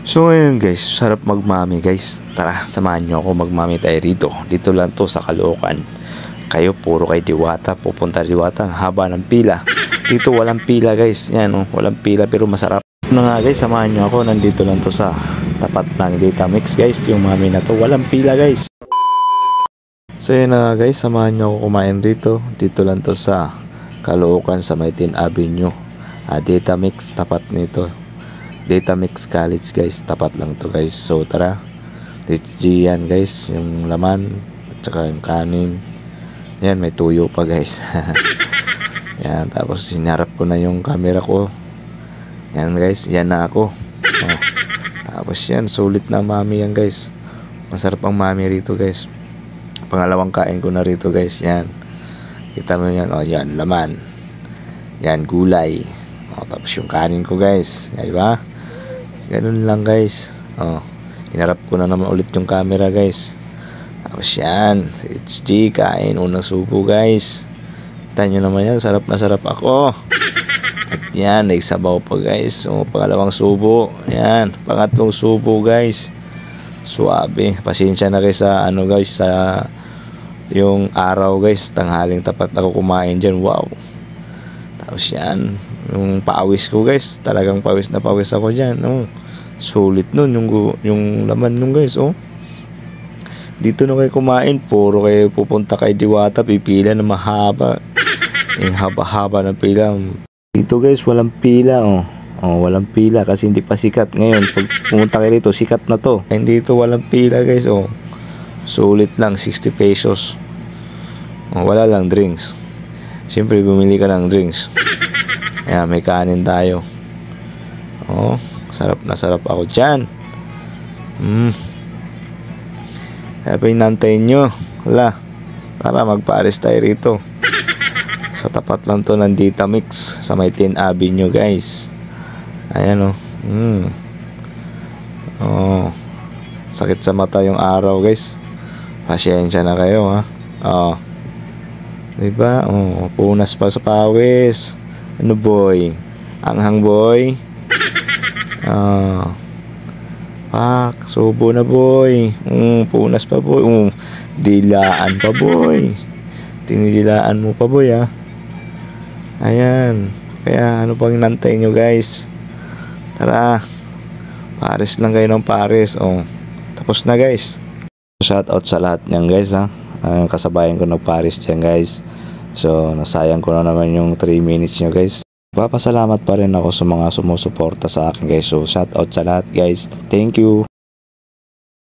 So ngayon guys, sarap magmami guys. Tara, samahan nyo ako magmami tayo rito. Dito lang to sa Caloocan. Kayo puro kay Diwata, pupunta Diwata, ang haba ng pila. Dito walang pila guys. Yan oh, walang pila pero masarap. Na nga guys, samahan nyo ako. Nandito lang to sa tapat ng Data Mix guys. Yung mami na to, walang pila guys. So yun na guys, samahan nyo ako kumain dito. Dito lang to sa Caloocan sa Maytin Avenue. Data Mix, tapat nito. Data Mix College guys, tapat lang to guys. So tara, let's see yan guys, yung laman at saka yung kanin. Yan, may tuyo pa guys. Yan, tapos sinarap ko na yung camera ko. Yan guys, yan na ako. Oh. Tapos yan, sulit na mami yan guys. Masarap ang mami rito guys. Pangalawang kain ko na rito guys. Yan, kita mo yan, oh yan, laman. Yan, gulay. Oh, tapos yung kanin ko guys, diba? Ganun lang guys. Oh, hinarap ko na naman ulit yung camera guys. Tapos yan, it's G, kain unang subo guys. Kita nyo naman yan, sarap na sarap ako. At yan, nagsabaw pa guys. So, pangalawang subo. Yan, pangatlong subo guys. Suabe. Pasensya na guys sa ano guys, sa yung araw guys. Tanghaling tapat ako kumain dyan. Wow. Tapos yan, yung pawis ko guys, talagang pawis na pawis ako dyan. Oh, sulit nun yung laman nun guys. Oh, dito na kayo kumain, puro kayo pupunta kay Diwata, pipila na mahaba. Yung haba-haba ng pila. Dito guys, walang pila. Oh, walang pila kasi hindi pa sikat. Ngayon, pag pumunta kayo dito, sikat na to. And dito walang pila guys. Oh, sulit lang, 60 pesos. Oh, wala lang drinks. Siyempre, bumili ka ng drinks. Ayan, may kanin tayo. Oh, sarap na sarap ako dyan. Kaya pa inantayin nyo. Wala, para magpa-aris tayo rito. Sa tapat lang to ng Data Mix sa Maytin Avenue guys. Ayan oh. Oh, sakit sa mata yung araw guys. Pasyensya na kayo ha. Oh, diba? Oh, punas pa sa pawis. Ano boy? Anghang boy? Pak, subo na boy. Punas pa boy. Dilaan pa boy. Tinidilaan mo pa boy ha. Ayan. Kaya ano pang inantay nyo guys? Tara, pares lang kayo ng pares. Oh, tapos na guys. Shout out sa lahat nyan guys ha. Kasabayan ko nagpares dyan guys. So nasayang ko na naman yung 3 minutes nyo guys. Papasalamat pa rin ako sa mga sumusuporta sa akin guys. So shout out sa lahat guys. Thank you.